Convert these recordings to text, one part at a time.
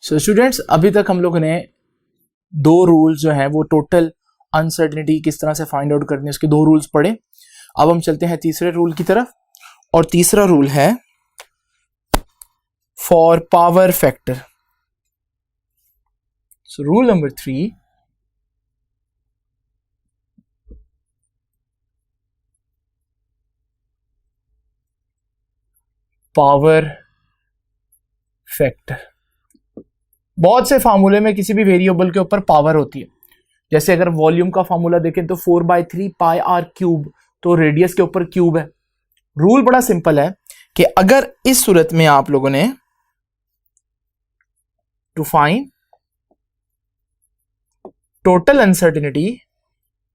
So students, अभी तक हम लोगों ने दो रूल्स जो है वो टोटल अनसर्टेनिटी किस तरह से फाइंड आउट करनी है उसके दो रूल्स पढ़े। अब हम चलते हैं तीसरे रूल की तरफ, और तीसरा रूल है for power factor. So rule number 3, power factor. बहुत से फार्मूले में किसी भी वेरिएबल के ऊपर पावर होती है। जैसे अगर वॉल्यूम का फार्मूला देखें तो 4/3 पाई आर क्यूब, तो रेडियस के ऊपर क्यूब है। रूल बड़ा सिंपल है कि अगर इस सूरत में आप लोगों ने टू फाइंड टोटल अनसर्टेनिटी,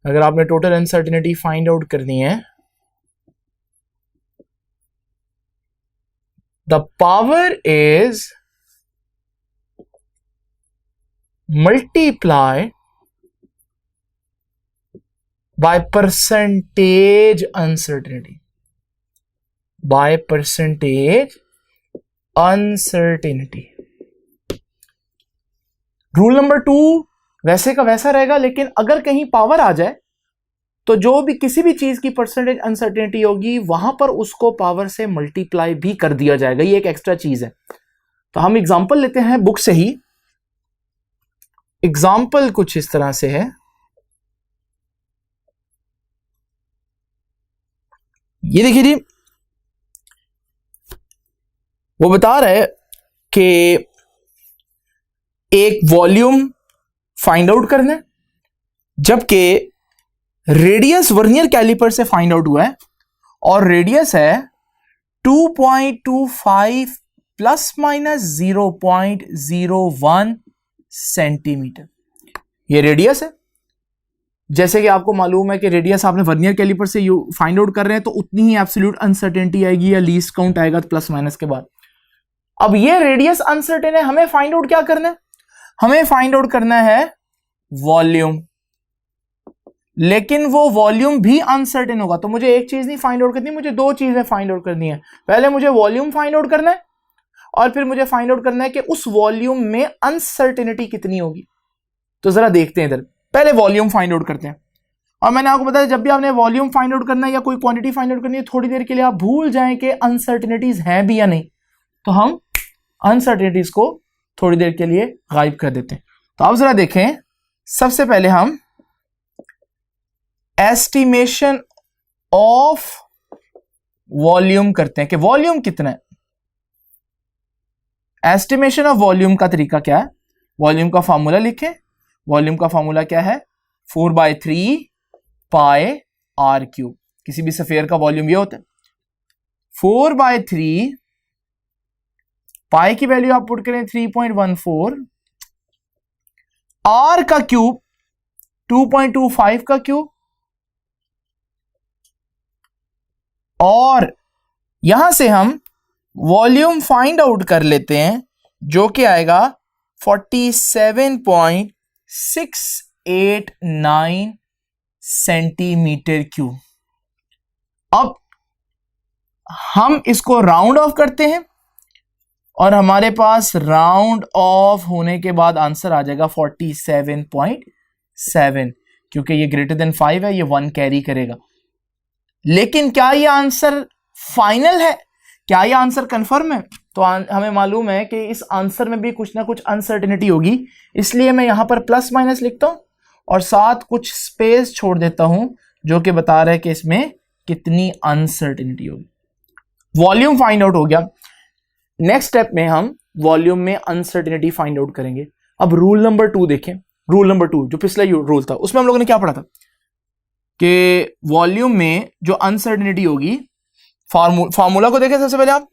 अगर आपने टोटल अनसर्टेनिटी फाइंड आउट करनी है, the power is multiply by percentage uncertainty, by percentage uncertainty। Rule number 2 वैसे का वैसा रहेगा, लेकिन अगर कहीं पावर आ जाए तो जो भी किसी भी चीज की परसेंटेज अनसर्टेनिटी होगी वहां पर उसको पावर से मल्टीप्लाई भी कर दिया जाएगा। ये एक एक्स्ट्रा चीज है। तो हम एग्जांपल लेते हैं बुक से ही। एग्जाम्पल कुछ इस तरह से है, ये देखिए जी, वो बता रहा है कि एक वॉल्यूम फाइंड आउट करना है, जबकि रेडियस वर्नियर कैलिपर से फाइंड आउट हुआ है और रेडियस है 2.25 प्लस माइनस 0.01 सेंटीमीटर। ये रेडियस है। जैसे कि आपको मालूम है कि रेडियस आपने वर्नियर कैलिपर से फाइंड आउट कर रहे हैं तो उतनी ही एब्सोल्यूट अनसर्टेनिटी आएगी या लीस्ट काउंट आएगा प्लस माइनस के बाद। अब ये रेडियस अनसर्टेन है, हमें फाइंड आउट क्या करना है? हमें फाइंड आउट करना है वॉल्यूम, लेकिन वो वॉल्यूम भी अनसर्टेन होगा। तो मुझे एक चीज नहीं फाइंड आउट करनी, मुझे दो चीजें फाइंड आउट करनी है। पहले मुझे वॉल्यूम फाइंड आउट करना है और फिर मुझे फाइंड आउट करना है कि उस वॉल्यूम में अनसर्टेनिटी कितनी होगी। तो जरा देखते हैं इधर, पहले वॉल्यूम फाइंड आउट करते हैं। और मैंने आपको बताया जब भी आपने वॉल्यूम फाइंड आउट करना है या कोई क्वांटिटी फाइंड आउट करनी है, थोड़ी देर के लिए आप भूल जाएं कि अनसर्टेनिटीज हैं भी या नहीं, तो हम अनसर्टेनिटीज को थोड़ी देर के लिए गायब कर देते हैं। तो आप जरा देखें, सबसे पहले हम एस्टिमेशन ऑफ वॉल्यूम करते हैं कि वॉल्यूम कितना है। एस्टिमेशन ऑफ वॉल्यूम का तरीका क्या है? वॉल्यूम का फॉर्मूला लिखें। वॉल्यूम का फॉर्मूला क्या है? 4/3 पाई आर क्यूब। किसी भी सफेयर का वॉल्यूम ये होता है। 4/3 पाई की वैल्यू आप पुट करें 3.14, आर का क्यूब 2.25 का क्यूब, और यहां से हम वॉल्यूम फाइंड आउट कर लेते हैं जो कि आएगा 47.689 सेंटीमीटर क्यूब। अब हम इसको राउंड ऑफ करते हैं और हमारे पास राउंड ऑफ होने के बाद आंसर आ जाएगा 47.7, क्योंकि ये ग्रेटर देन 5 है, ये 1 कैरी करेगा। लेकिन क्या ये आंसर फाइनल है? क्या ये आंसर कंफर्म है? तो हमें मालूम है कि इस आंसर में भी कुछ ना कुछ अनसर्टेनिटी होगी, इसलिए मैं यहां पर प्लस माइनस लिखता हूं और साथ कुछ स्पेस छोड़ देता हूं जो कि बता रहा है कि इसमें कितनी अनसर्टेनिटी होगी। वॉल्यूम फाइंड आउट हो गया। नेक्स्ट स्टेप में हम वॉल्यूम में अनसर्टेनिटी फाइंड आउट करेंगे। अब रूल नंबर 2 देखें। रूल नंबर 2 जो पिछला रूल था उसमें हम लोगों ने क्या पढ़ा था कि वॉल्यूम में जो अनसर्टेनिटी होगी, फार्मूला को देखें सबसे पहले आप।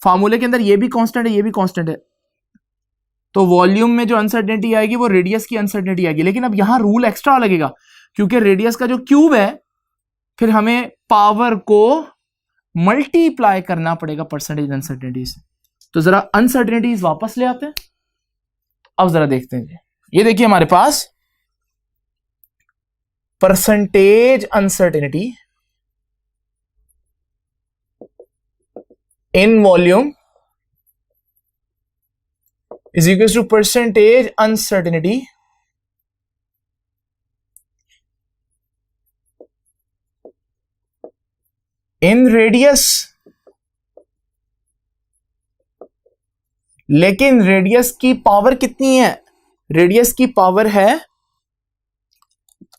फार्मूले के अंदर ये भी कांस्टेंट है, ये भी कांस्टेंट है, तो वॉल्यूम में जो अनसर्टेनिटी आएगी वो रेडियस की अनसर्टेनिटी आएगी। लेकिन अब यहां रूल एक्स्ट्रा लगेगा, क्योंकि रेडियस का जो क्यूब है फिर हमें पावर को मल्टीप्लाई करना पड़ेगा परसेंटेज अनसर्टेनिटी से। तो जरा अनसर्टेनिटीज वापस ले आते हैं। अब जरा देखते हैं, ये देखिए हमारे पास percentage uncertainty in volume is equal to percentage uncertainty in radius, लेकिन रेडियस की पावर कितनी है? रेडियस की पावर है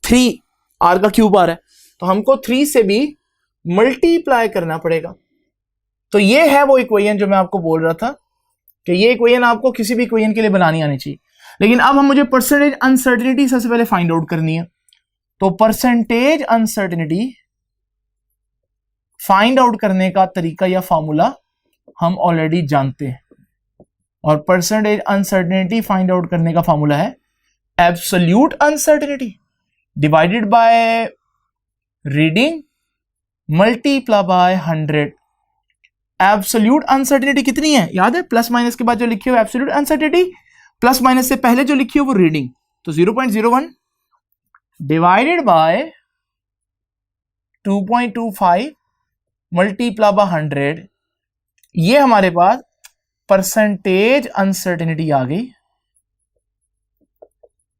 3, r का क्यूब आ रहा है, तो हमको 3 से भी मल्टीप्लाई करना पड़ेगा। तो ये है वो इक्वेशन जो मैं आपको बोल रहा था कि ये इक्वेशन आपको किसी भी इक्वेशन के लिए बनानी आनी चाहिए। लेकिन अब हम मुझे परसेंटेज अनसर्टेनिटी सबसे पहले फाइंड आउट करनी है। तो परसेंटेज अनसर्टेनिटी फाइंड आउट करने का तरीका या फॉर्मूला हम ऑलरेडी जानते हैं, और परसेंटेज अनसर्टेनिटी फाइंड आउट करने का फॉर्मूला है absolute uncertainty divided by reading multiply by 100। Absolute uncertainty कितनी है याद है? प्लस माइनस के बाद जो लिखी हो एब्सोल्यूट अनसर्टेनिटी, प्लस माइनस से पहले जो लिखी हो वो रीडिंग, तो 0.01 डिवाइडेड बाय 2.25 मल्टीप्लाई बाय 100। ये हमारे पास परसेंटेज अनसर्टेनिटी आ गई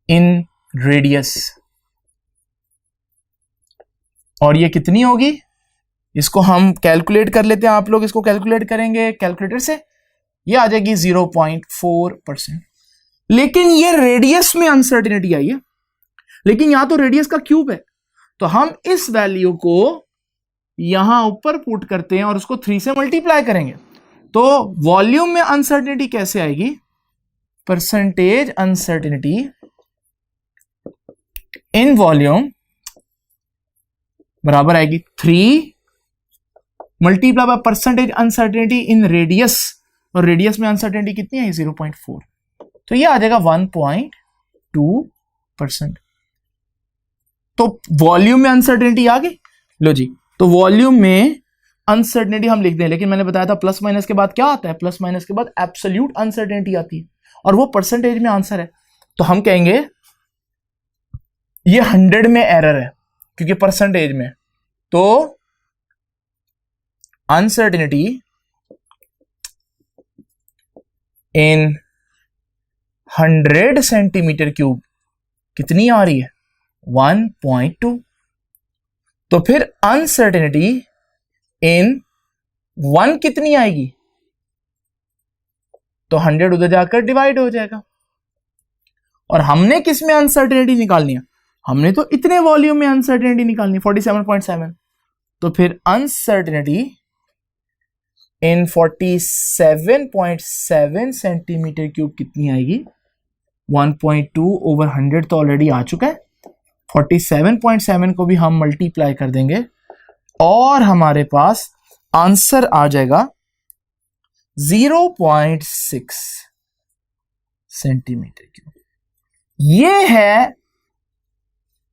इन रेडियस। और ये कितनी होगी इसको हम कैलकुलेट कर लेते हैं। आप लोग इसको कैलकुलेट करेंगे कैलकुलेटर से, ये आ जाएगी 0.4%। लेकिन ये रेडियस में अनसर्टेनिटी आई है, लेकिन यहां तो रेडियस का क्यूब है, तो हम इस वैल्यू को यहां ऊपर पुट करते हैं और उसको 3 से मल्टीप्लाई करेंगे। तो वॉल्यूम में अनसर्टेनिटी कैसे आएगी? परसेंटेज अनसर्टेनिटी इन वॉल्यूम बराबर आएगी 3 multiply by percentage uncertainty in radius, और रेडियस में अनसर्टेनिटी कितनी है? 0.4, तो ये आ जाएगा 1.2%। तो वॉल्यूम में अनसर्टेनिटी आ गई। लो जी, तो वॉल्यूम में अनसर्टेनिटी हम लिख दें, लेकिन मैंने बताया था प्लस माइनस के बाद क्या आता है? प्लस माइनस के बाद एब्सोल्यूट अनसर्टेनिटी आती है, और वो परसेंटेज में आंसर है। तो हम कहेंगे ये 100 में एरर है क्योंकि परसेंटेज में, तो अनसर्टेनिटी इन 100 सेंटीमीटर क्यूब कितनी आ रही है? 1.2। तो फिर अनसर्टेनिटी इन 1 कितनी आएगी? तो 100 उधर जाकर डिवाइड हो जाएगा। और हमने किस में अनसर्टेनिटी निकालनी है? हमने तो इतने वॉल्यूम में अनसर्टेनिटी निकालनी है 47.7। तो फिर अनसर्टेनिटी इन 47.7 सेंटीमीटर क्यूब कितनी आएगी? 1.2 ओवर 100 तो ऑलरेडी आ चुका है, 47.7 को भी हम मल्टीप्लाई कर देंगे और हमारे पास आंसर आ जाएगा 0.6 सेंटीमीटर क्यूब। ये है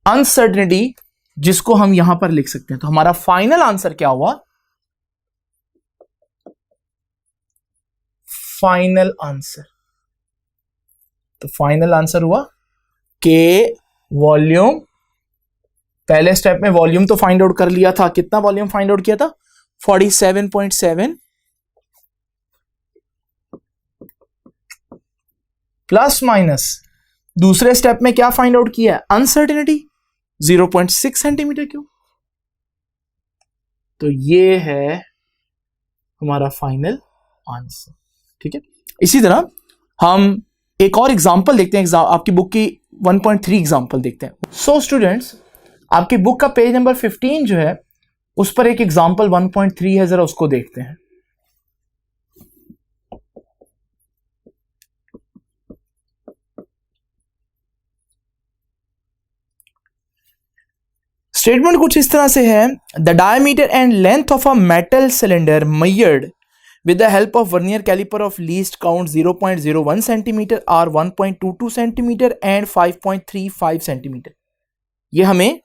अनसर्टेनिटी जिसको हम यहां पर लिख सकते हैं। तो हमारा फाइनल आंसर क्या हुआ? फाइनल आंसर, तो फाइनल आंसर हुआ के वॉल्यूम, पहले स्टेप में वॉल्यूम तो फाइंड आउट कर लिया था। कितना वॉल्यूम फाइंड आउट किया था? 47.7 प्लस माइनस दूसरे स्टेप में क्या फाइंड आउट किया है? Uncertainty 0.6 centimetre cube. तो ये है हमारा फाइनल आंसर। ठीक है, इसी तरह हम एक और एग्जांपल देखते हैं, आपकी बुक की 1.3 एग्जांपल देखते हैं। सो स्टूडेंट्स, आपकी बुक का पेज नंबर 15 जो है उस पर एक एग्जांपल 1.3 है, जरा उसको देखते हैं। स्टेटमेंट कुछ इस तरह से है, the diameter and length of a metal cylinder measured with the help of vernier caliper of least count 0.01 centimeter or 1.22 centimeter and 5.35 centimeter। ये हमें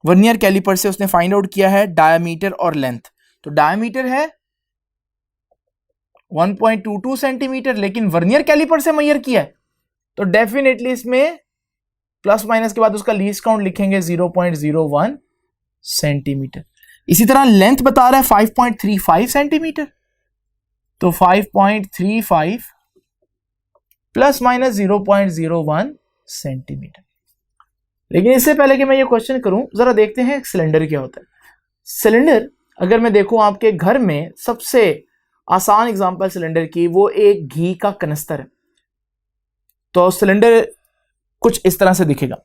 वर्नियर कैलिपर से उसने फाइंड आउट किया है डायमीटर और लेंथ। तो डायमीटर है 1.22 सेंटीमीटर, लेकिन वर्नियर कैलिपर से मेजर किया है, तो डेफिनेटली इसमें प्लस माइनस के बाद उसका लीस्ट काउंट लिखेंगे 0.01 सेंटीमीटर। इसी तरह लेंथ बता रहा है 5.35 सेंटीमीटर, तो 5.35 प्लस माइनस 0.01 सेंटीमीटर। लेकिन इससे पहले कि मैं ये क्वेश्चन करूं, जरा देखते हैं सिलेंडर क्या होता है। सिलेंडर अगर मैं देखूं आपके घर में, सबसे आसान एग्जांपल सिलेंडर की, वो एक घी का कनस्तर है। तो सिलेंडर कुछ इस तरह से दिखेगा।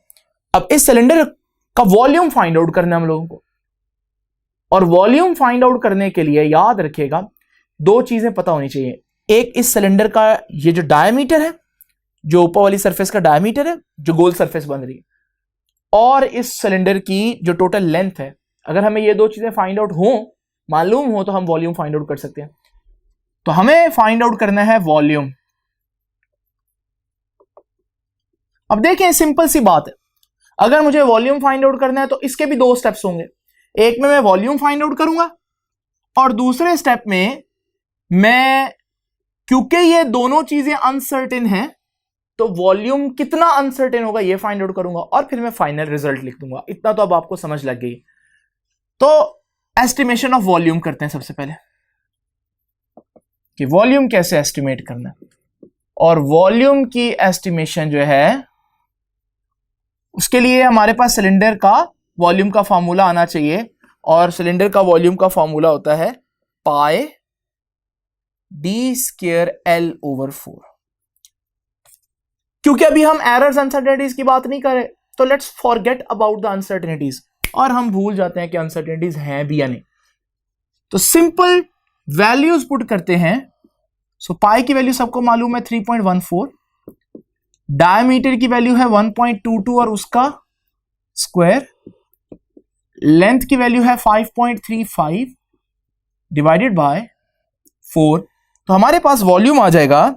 अब इस सिलेंडर का वॉल्यूम फाइंड आउट करना है हम लोगों को, और वॉल्यूम फाइंड आउट करने के लिए याद रखिएगा दो चीजें पता होनी चाहिए। एक, इस सिलेंडर का ये जो डायमीटर है, जो ऊपर वाली सरफेस का डायमीटर है, जो गोल सरफेस बन रही है, और इस सिलेंडर की जो टोटल लेंथ है। अगर हमें ये दो चीजें फाइंड आउट हो, मालूम हो, तो हम वॉल्यूम फाइंड आउट कर सकते हैं। तो हमें फाइंड आउट करना है वॉल्यूम। अब देखें, सिंपल सी बात है, अगर मुझे वॉल्यूम फाइंड आउट करना है तो इसके भी दो स्टेप्स होंगे। एक में मैं वॉल्यूम फाइंड आउट करूंगा, और दूसरे स्टेप में मैं, क्योंकि ये दोनों चीजें अनसर्टेन हैं, तो वॉल्यूम कितना अनसर्टेन होगा ये फाइंड आउट करूंगा, और फिर मैं फाइनल रिजल्ट लिख दूंगा। इतना तो अब आपको समझ लग गई। तो एस्टिमेशन ऑफ वॉल्यूम करते हैं सबसे पहले, कि वॉल्यूम कैसे एस्टिमेट करना है। और वॉल्यूम की एस्टिमेशन जो है, उसके लिए हमारे पास सिलेंडर का वॉल्यूम का फॉर्मूला आना चाहिए, और सिलेंडर का वॉल्यूम का फॉर्मूला होता है पाई डी स्क्वायर एल ओवर 4। क्योंकि अभी हम एरर्स अनसर्टेनिटीज की बात नहीं कर रहे, तो let's forget about the uncertainties, और हम भूल जाते हैं कि अनसर्टेनिटीज हैं भी या नहीं। तो सिंपल वैल्यूज पुट करते हैं। सो पाई की वैल्यू सबको मालूम है 3.14, डायमीटर की वैल्यू है 1.22 और उसका स्क्वायर, लेंथ की वैल्यू है 5.35 डिवाइडेड बाय 4। तो हमारे पास वॉल्यूम आ जाएगा,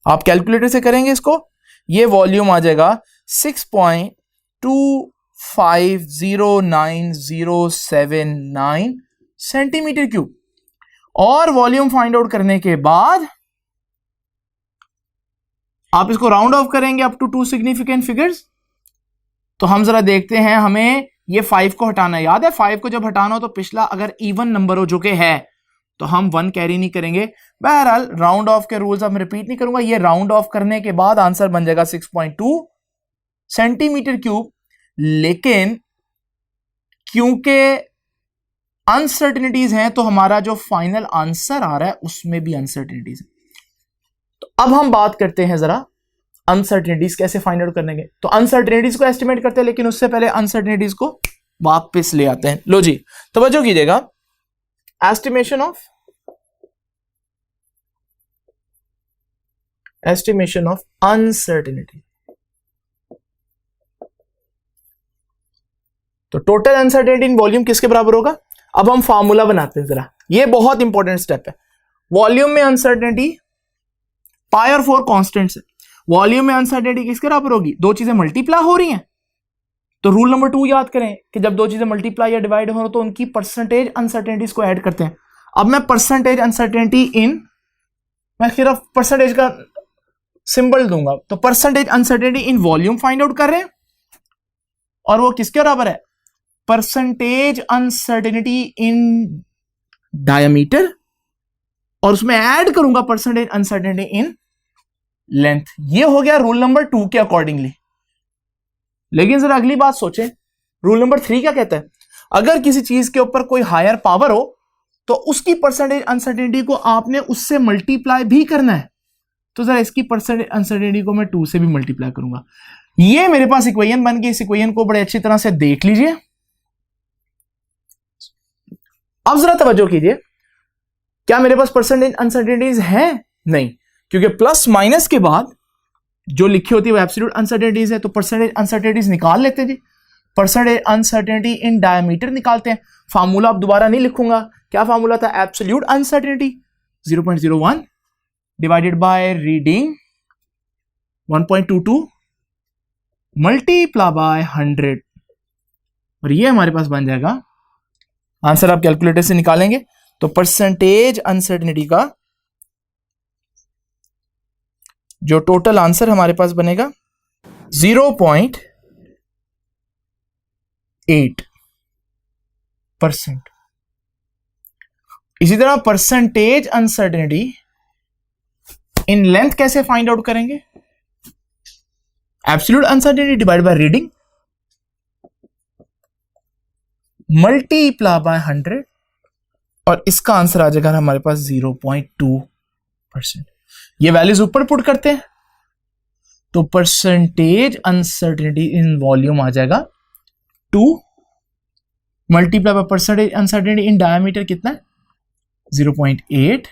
आप कैलकुलेटर से करेंगे इसको, ये वॉल्यूम आ जाएगा 6.25090979 सेंटीमीटर क्यूब। और वॉल्यूम फाइंड आउट करने के बाद आप इसको राउंड ऑफ करेंगे अप टू 2 सिग्निफिकेंट फिगर्स। तो हम जरा देखते हैं, हमें ये 5 को हटाना है। याद है 5 को जब हटाना हो तो पिछला अगर इवन नंबर हो, जो कि है, तो हम 1 कैरी नहीं करेंगे। बहरहाल राउंड ऑफ के रूल्स अब मैं रिपीट नहीं करूंगा। ये राउंड ऑफ करने के बाद आंसर बन जाएगा 6.2 सेंटीमीटर क्यूब। लेकिन क्योंकि अनसर्टेनिटीज हैं, तो हमारा जो फाइनल आंसर आ रहा है उसमें भी अनसर्टेनिटीज है। तो अब हम बात करते हैं जरा अनसर्टेनिटीज कैसे फाइंड आउट करने के। तो अनसर्टेनिटीज को एस्टिमेट करते हैं, लेकिन उससे पहले अनसर्टेनिटीज को वापस ले आते हैं। लो जी, तवज्जो कीजिएगा। Estimation of uncertainty. तो टोटल अनसर्टेनिटी इन वॉल्यूम किसके बराबर होगा? अब हम फार्मूला बनाते हैं जरा, ये बहुत इंपॉर्टेंट स्टेप है। वॉल्यूम में अनसर्टेनिटी, पाई और 4 कांस्टेंट्स है। वॉल्यूम में अनसर्टेनिटी किसके बराबर होगी? दो चीजें मल्टीप्लाई हो रही हैं, तो रूल नंबर 2 याद करें कि जब दो चीजें मल्टीप्लाई या डिवाइड हो तो उनकी परसेंटेज अनसर्टेनिटीज को ऐड करते हैं। अब मैं परसेंटेज अनसर्टेनिटी इन, मैं सिर्फ परसेंटेज का सिंबल दूंगा, तो percentage uncertainty in volume find out कर रहे हैं, और वो किसके बराबर है? परसेंटेज अनसर्टेनिटी इन डायमीटर, और उसमें ऐड करूंगा परसेंटेज अनसर्टेनिटी इन लेंथ। ये हो गया रूल नंबर 2 के अकॉर्डिंगली। लेकिन जरा अगली बात सोचें, रूल नंबर 3 क्या कहता है? अगर किसी चीज के ऊपर कोई हायर पावर हो तो उसकी परसेंटेज अनसर्टेनिटी को आपने उससे मल्टीप्लाई भी करना है। तो जरा इसकी परसेंटेज अनसर्टेनिटी को मैं 2 से भी मल्टीप्लाई करूंगा। ये मेरे पास इक्वेशन बन गई। इस इक्वेशन को बड़े अच्छी तरह से देख लीजिए। अब जरा तवज्जो कीजिए, क्या मेरे पास परसेंटेज अनसर्टेनिटीज है? नहीं, क्योंकि प्लस माइनस के बाद जो लिखी होती है वो एब्सोल्यूट अनसर्टेनिटीज है। तो परसेंटेज अनसर्टेनिटीज निकाल लेते हैं जी। परसेंटेज अनसर्टेनिटी इन डायमीटर निकालते हैं। फार्मूला अब दोबारा नहीं लिखूंगा। क्या फार्मूला था? Absolute uncertainty 0.01 divided by reading 1.22 multiply by 100, और ये हमारे पास बन जाएगा आंसर। आप कैलकुलेटर से निकालेंगे तो परसेंटेज अनसर्टेनिटी का जो टोटल आंसर हमारे पास बनेगा 0.8%। इसी तरह परसेंटेज अनसर्टेनिटी इन लेंथ कैसे फाइंड आउट करेंगे? Absolute uncertainty divide by reading multiply by 100 और इसका आंसर आ जाएगा हमारे पास 0.2%। ये वैल्यूज ऊपर पुट करते हैं तो परसेंटेज अनसर्टेनिटी इन वॉल्यूम आ जाएगा 2 multiply by percentage uncertainty in diameter कितना है 0.8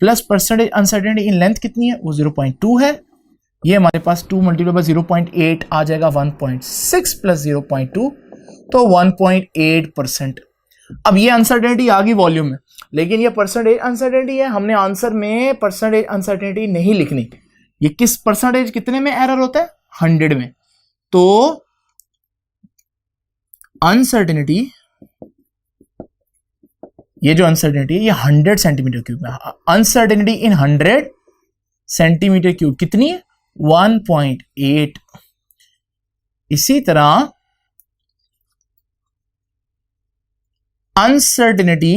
plus percentage uncertainty in length कितनी है वो 0.2 है। ये हमारे पास 2 मल्टीप्लाई बाय 0.8 आ जाएगा 1.6 प्लस 0.2 तो 1.8%। अब ये अनसर्टेनिटी आ गई वॉल्यूम में, लेकिन ये परसेंटेज अनसर्टेनिटी है, हमने आंसर में परसेंटेज अनसर्टेनिटी नहीं लिखनी। ये किस परसेंटेज कितने में एरर होता है 100 में। तो अनसर्टेनिटी ये जो अनसर्टेनिटी है ये 100 सेंटीमीटर क्यूब में, अनसर्टेनिटी इन 100 सेंटीमीटर क्यूब कितनी है 1.8। इसी तरह अनसर्टेनिटी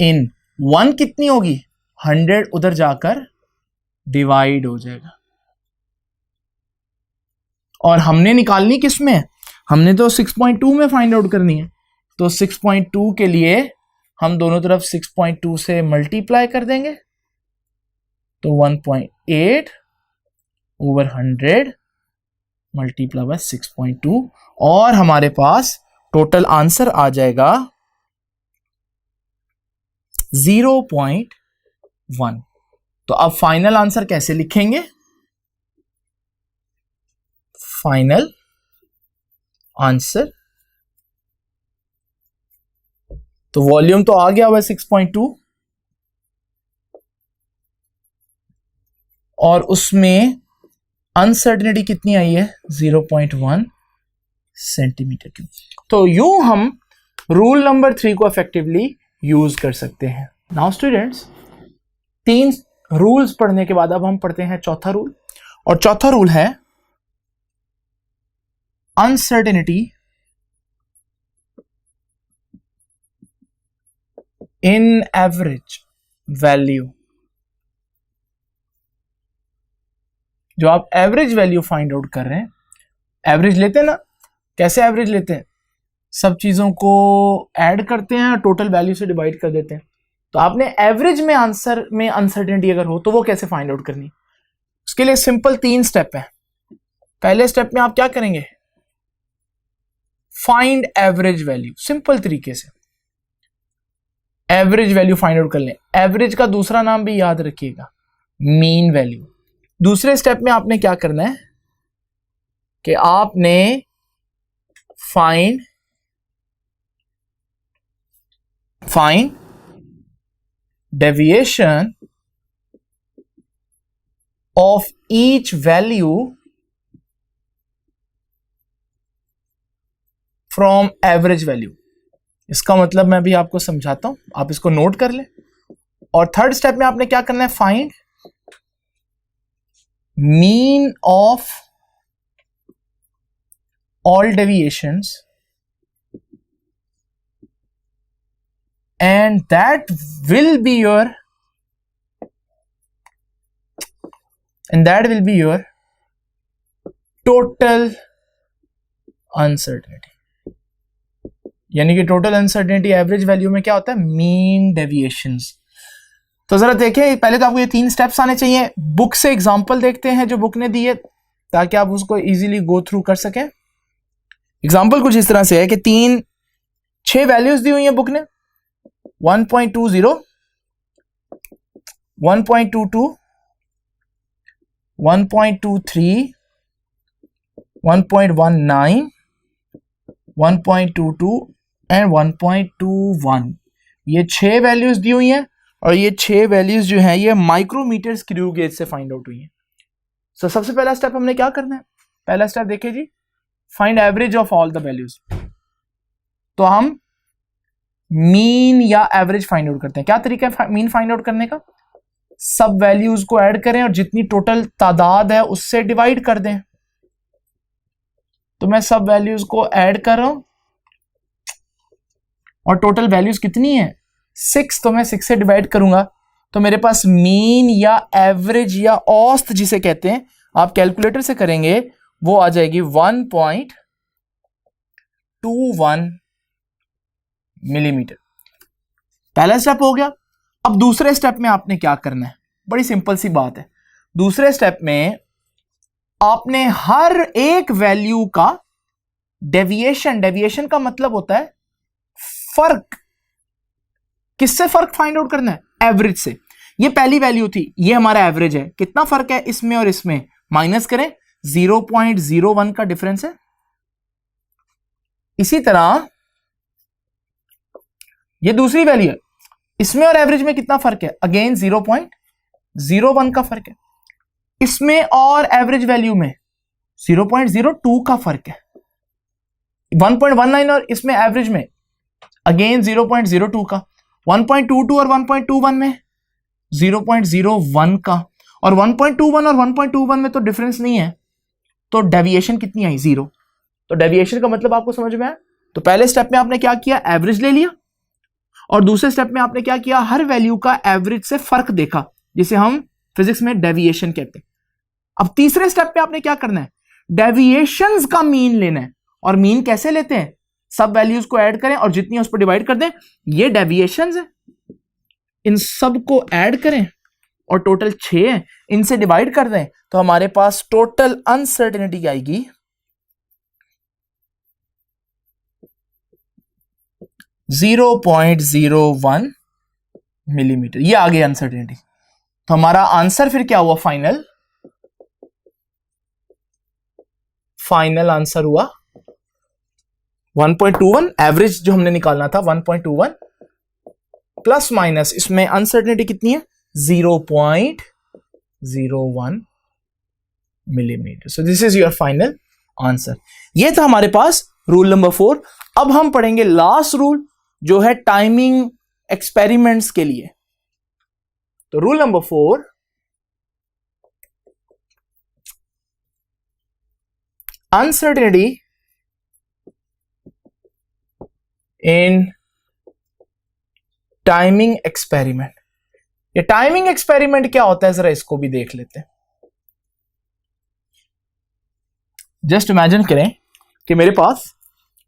इन 1 कितनी होगी 100 उधर जाकर डिवाइड हो जाएगा। और हमने निकालनी किस में, हमने तो 6.2 में फाइंड आउट करनी है। तो 6.2 के लिए हम दोनों तरफ 6.2 से मल्टीप्लाई कर देंगे तो 1.8 ओवर 100 मल्टीप्लाई बाय 6.2 और हमारे पास टोटल आंसर आ जाएगा 0.1। तो अब फाइनल आंसर कैसे लिखेंगे, फाइनल आंसर तो वॉल्यूम तो आ गया हुआ 6.2 और उसमें अनसर्टेनिटी कितनी आई है 0.1 सेंटीमीटर क्यूब। तो यूं हम रूल नंबर 3 को इफेक्टिवली यूज कर सकते हैं। नाउ स्टूडेंट्स 3 रूल्स पढ़ने के बाद अब हम पढ़ते हैं चौथा रूल, और चौथा रूल है अनसर्टेनिटी इन एवरेज वैल्यू। जो आप एवरेज वैल्यू फाइंड आउट कर रहे हैं, एवरेज लेते हैं ना, कैसे एवरेज लेते हैं, सब चीजों को ऐड करते हैं टोटल वैल्यू से डिवाइड कर देते हैं। तो आपने एवरेज में आंसर में अनसर्टेनिटी अगर हो तो वो कैसे फाइंड आउट करनी, उसके लिए सिंपल 3 स्टेप है। पहले स्टेप में आप क्या करेंगे, फाइंड एवरेज वैल्यू, सिंपल तरीके से एवरेज वैल्यू फाइंड आउट कर लें। एवरेज का दूसरा नाम भी याद रखिएगा, मीन वैल्यू। दूसरे स्टेप में आपने क्या करना है कि आपने find deviation of each value from average value. इसका मतलब मैं भी आपको समझाता हूं, आप इसको नोट कर लें। और थर्ड स्टेप में आपने क्या करना है, find mean of all deviations and that will be your total uncertainty। यानी कि टोटल अनसर्टेनिटी एवरेज वैल्यू में क्या होता है, मीन डेविएशंस। तो जरा देखें, पहले तो आपको ये 3 स्टेप्स आने चाहिए। बुक से एग्जांपल देखते हैं जो बुक ने दी है ताकि आप उसको इजीली गो थ्रू कर सकें। एग्जांपल कुछ इस तरह से है कि 6 वैल्यूज दी हुई है बुक ने, 1.20, 1.22, 1.23, 1.19, 1.22 एंड 1.21। ये 6 वैल्यूज दी हुई हैं और ये 6 वैल्यूज जो हैं ये माइक्रोमीटर स्क्रू गेज से फाइंड आउट हुई हैं। सो सबसे पहला स्टेप हमने क्या करना है, पहला स्टेप देखिए जी, find average of all the values. तो हम मीन या एवरेज फाइंड आउट करते हैं। क्या तरीका है मीन फाइंड आउट करने का, सब वैल्यूज को ऐड करें और जितनी टोटल तादाद है उससे डिवाइड कर दें। तो मैं सब वैल्यूज को ऐड कर रहा हूं और टोटल वैल्यूज कितनी है 6, तो मैं 6 से डिवाइड करूंगा तो मेरे पास मीन या एवरेज या औसत जिसे कहते हैं, आप कैलकुलेटर से करेंगे, वो आ जाएगी 1.21 मिलीमीटर। पहला स्टेप हो गया। अब दूसरे स्टेप में आपने क्या करना है, बड़ी सिंपल सी बात है। दूसरे स्टेप में आपने हर एक वैल्यू का डेविएशन का मतलब होता है फर्क। किससे फर्क फाइंड आउट करना है? एवरेज से। ये पहली वैल्यू थी, ये हमारा एवरेज है। कितना फर्क है इसमें और इसमें? माइनस करें, 0.01 का डिफरेंस है। इसी तरह ये दूसरी वैल्यू है, इसमें और एवरेज में कितना फर्क है? अगेन 0.01 का फर्क है। इसमें और एवरेज वैल्यू में 0.02 का फर्क है। 1.19 और इसमें एवरेज में अगेन 0.02 का। 1.22 और 1.21 में 0.01 का। और 1.21 और 1.21 में तो डिफरेंस नहीं है, तो डेविएशन कितनी आई? 0। तो डेविएशन का मतलब आपको समझ में आया? तो पहले स्टेप में आपने क्या किया? एवरेज ले लिया। और दूसरे स्टेप में आपने क्या किया? हर वैल्यू का एवरेज से फर्क देखा, जिसे हम फिजिक्स में डेविएशन कहते हैं। अब तीसरे स्टेप पे आपने क्या करना है? डेविएशंस का मीन लेना है। और मीन कैसे लेते हैं? सब वैल्यूज को ऐड करें और जितनी उस पर डिवाइड कर दें। ये डेविएशंस है, इन सब को ऐड करें और टोटल 6 है, इनसे डिवाइड कर दें तो हमारे पास टोटल अनसर्टेनिटी आएगी 0.01 मिलीमीटर। ये आ गई अनसर्टेनिटी। तो हमारा आंसर फिर क्या हुआ? फाइनल आंसर हुआ 1.21। एवरेज जो हमने निकालना था 1.21 प्लस माइनस इसमें अनसर्टेनिटी कितनी है? 0.01 millimetre. So this is your final answer. ये था हमारे पास रूल नंबर 4। अब हम पढ़ेंगे लास्ट रूल, जो है टाइमिंग एक्सपेरिमेंट्स के लिए। तो रूल नंबर 4, अनसर्टेनिटी इन टाइमिंग एक्सपेरिमेंट। ये टाइमिंग एक्सपेरिमेंट क्या होता है, जरा इसको भी देख लेते हैं। जस्ट इमेजिन करें कि मेरे पास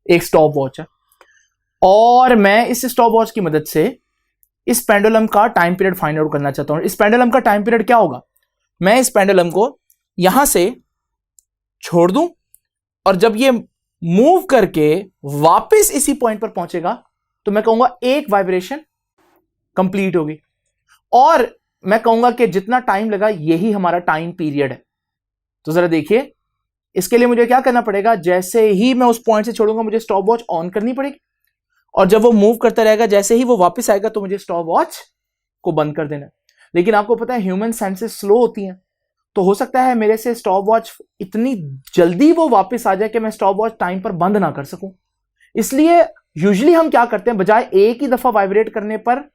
एक स्टॉप वॉच है और मैं इस स्टॉप वॉच की मदद से इस पेंडुलम का टाइम पीरियड फाइंड आउट करना चाहता हूं। इस पेंडुलम का टाइम पीरियड क्या होगा? मैं इस पेंडुलम को यहां से छोड़ दूं और जब ये मूव करके वापस इसी पॉइंट पर पहुंचेगा तो मैं कहूंगा एक वाइब्रेशन कंप्लीट होगी, और मैं कहूंगा कि जितना टाइम लगा यही हमारा टाइम पीरियड है। तो जरा देखिए, इसके लिए मुझे क्या करना पड़ेगा? जैसे ही मैं उस पॉइंट से छोड़ूंगा मुझे स्टॉप वॉच ऑन करनी पड़ेगी, और जब वो मूव करता रहेगा जैसे ही वो वापस आएगा तो मुझे स्टॉप वॉच को बंद कर देना। लेकिन आपको पता है ह्यूमन सेंसेस स्लो होती हैं, तो हो सकता है मेरे से स्टॉप वॉच इतनी जल्दी वो वापस आ जाए कि मैं स्टॉप वॉच टाइम पर बंद ना कर सकूं। इसलिए यूजुअली हम क्या करते हैं, बजाय एक ही दफा वाइब्रेट करने पर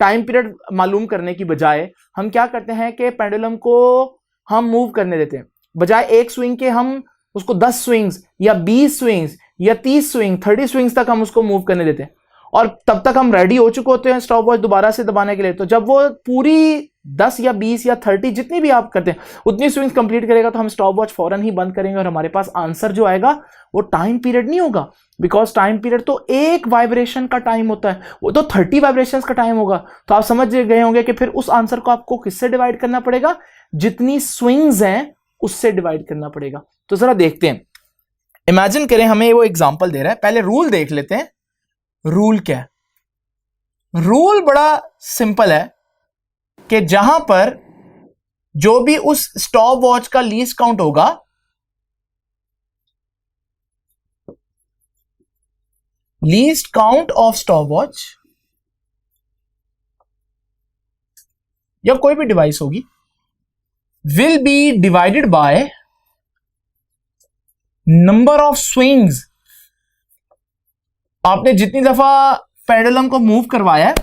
टाइम पीरियड मालूम करने की बजाय हम क्या करते हैं कि पेंडुलम को हम मूव करने देते हैं। बजाय एक स्विंग के हम उसको 10 स्विंग्स या 20 स्विंग्स या 30 स्विंग 30 स्विंग्स तक हम उसको मूव करने देते हैं, और तब तक हम रेडी हो चुके होते हैं स्टॉप वॉच दोबारा से दबाने के लिए। तो जब वो पूरी 10 या 20 या 30 जितनी भी आप करते हैं उतनी स्विंग्स कंप्लीट करेगा तो हम स्टॉप वॉच फौरन ही बंद करेंगे और हमारे पास आंसर जो आएगा वो टाइम पीरियड नहीं होगा, बिकॉज टाइम पीरियड तो एक वाइब्रेशन का टाइम होता है, वो तो 30 वाइब्रेशंस का टाइम होगा। तो आप समझ गए होंगे कि फिर उस आंसर को आपको किससे डिवाइड करना पड़ेगा? जितनी स्विंग्स हैं उससे डिवाइड करना पड़ेगा। तो जरा देखते हैं, इमेजिन करें हमें वो एग्जांपल दे रहा है। पहले रूल देख लेते हैं। रूल क्या है? रूल बड़ा सिंपल है कि जहां पर जो भी उस स्टॉप वॉच का लीस्ट काउंट होगा, least count of stop watch या कोई भी डिवाइस होगी, will be divided by number of swings. आपने जितनी दफा पेंडुलम को मूव करवाया है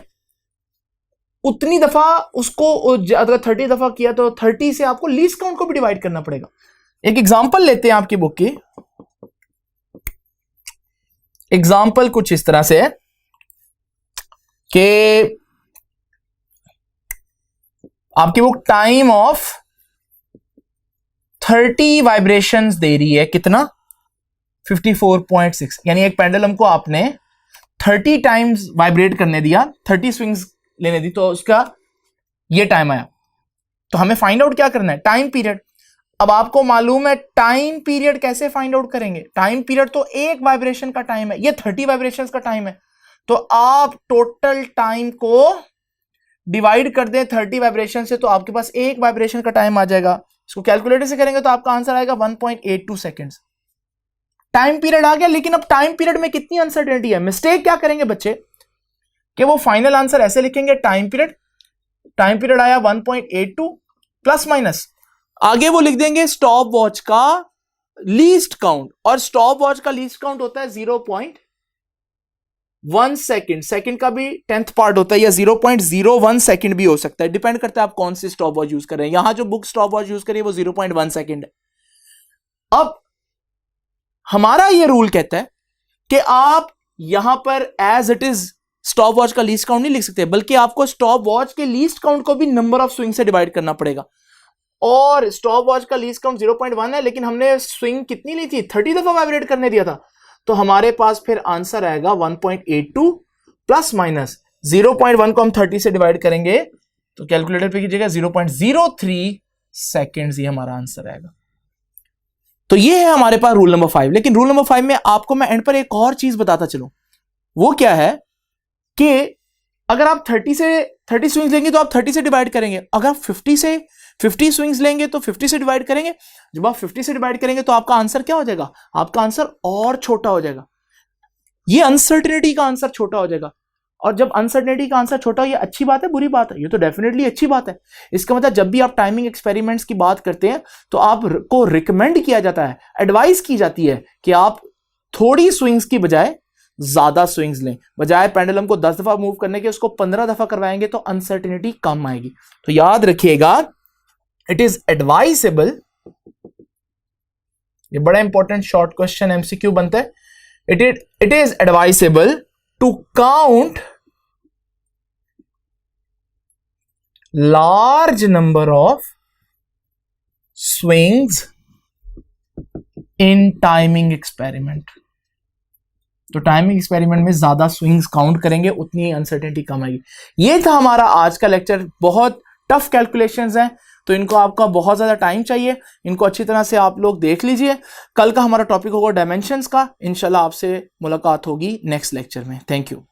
उतनी दफा उसको, अगर 30 दफा किया तो 30 से आपको लीस्ट काउंट को भी डिवाइड करना पड़ेगा। एक एग्जांपल लेते हैं आपकी बुक की। एग्जांपल कुछ इस तरह से है कि आपकी बुक टाइम ऑफ 30 वाइब्रेशंस दे रही है, कितना 54.6, यानी एक पेंडुलम को आपने 30 टाइम्स वाइब्रेट करने दिया, 30 स्विंग्स लेने दी, तो उसका ये टाइम आया। तो हमें फाइंड आउट क्या करना है, टाइम पीरियड। अब आपको मालूम है टाइम पीरियड कैसे फाइंड आउट करेंगे, टाइम पीरियड तो एक वाइब्रेशन का टाइम है, ये 30 वाइब्रेशंस का टाइम है, तो आप टोटल टाइम को डिवाइड कर दें 30 वाइब्रेशन से, तो आपके पास एक वाइब्रेशन का टाइम आ जाएगा। इसको कैलकुलेटर से करेंगे तो आपका आंसर आएगा 1.82 सेकेंड्स। टाइम पीरियड आ गया, लेकिन अब टाइम पीरियड में कितनी अनसर्टेनिटी है। मिस्टेक क्या करेंगे बच्चे कि वो फाइनल आंसर ऐसे लिखेंगे, टाइम पीरियड आया 1.82 प्लस माइनस, आगे वो लिख देंगे स्टॉप वॉच का लीस्ट काउंट, और स्टॉप वॉच का लीस्ट काउंट होता है 0.1 सेकेंड, सेकेंड का भी 10th पार्ट होता है, या 0.01 सेकेंड भी हो सकता है, डिपेंड करता है आप कौन सी स्टॉप वॉच यूज कर रहे हैं। यहां जो बुक स्टॉप वॉच यूज करिए वो 0.1 सेकेंड है। अब हमारा ये रूल कहता है कि आप यहां पर as it is stopwatch का लीस्ट काउंट नहीं लिख सकते, बल्कि आपको स्टॉप वॉच के लीस्ट काउंट को भी नंबर ऑफ स्विंग से डिवाइड करना पड़ेगा। और स्टॉप वॉच का लीस्ट काउंट 0.1 है, लेकिन हमने स्विंग कितनी ली थी, 30 दफा वाइब्रेट करने दिया था, तो हमारे पास फिर आंसर आएगा 1.82 प्लस माइनस 0.1 को हम 30 से डिवाइड करेंगे तो कैलकुलेटर पे कीजिएगा 0.03 सेकेंड्स, ये हमारा आंसर आएगा। तो ये है हमारे पास रूल नंबर 5। लेकिन रूल नंबर 5 में आपको मैं एंड पर एक और चीज बताता चलूं, वो क्या है कि अगर आप 30 स्विंग्स लेंगे तो आप 30 से डिवाइड करेंगे, अगर आप 50 स्विंग्स लेंगे तो 50 से डिवाइड करेंगे। जब आप 50 से डिवाइड करेंगे तो आपका आंसर क्या हो जाएगा, आपका आंसर और छोटा हो जाएगा, ये अनसर्टेनिटी का आंसर छोटा हो जाएगा। और जब अनसर्टेनिटी का आंसर छोटा हो, ये अच्छी बात है बुरी बात है, ये तो डेफिनेटली अच्छी बात है। इसका मतलब जब भी आप टाइमिंग एक्सपेरिमेंट्स की बात करते हैं तो आपको रिकमेंड किया जाता है, एडवाइस की जाती है कि आप थोड़ी स्विंग्स की बजाय ज्यादा स्विंग्स लें, बजाय पेंडुलम को 10 दफा मूव करने के उसको 15 दफा करवाएंगे तो अनसर्टेनिटी कम आएगी। तो याद रखिएगा, इट इज एडवाइसेबल, ये बड़ा इंपॉर्टेंट शॉर्ट क्वेश्चन एमसीक्यू बनता है, it is advisable to count large number of swings in timing experiment. तो टाइमिंग एक्सपेरिमेंट में ज्यादा स्विंग्स काउंट करेंगे उतनी ही अनसर्टेनिटी कम आएगी। ये था हमारा आज का लेक्चर। बहुत टफ कैलकुलेशंस हैं, तो इनको आपका बहुत ज्यादा टाइम चाहिए, इनको अच्छी तरह से आप लोग देख लीजिए। कल का हमारा टॉपिक होगा डायमेंशंस का। इंशाल्लाह आपसे मुलाकात होगी नेक्स्ट लेक्चर में। Thank you.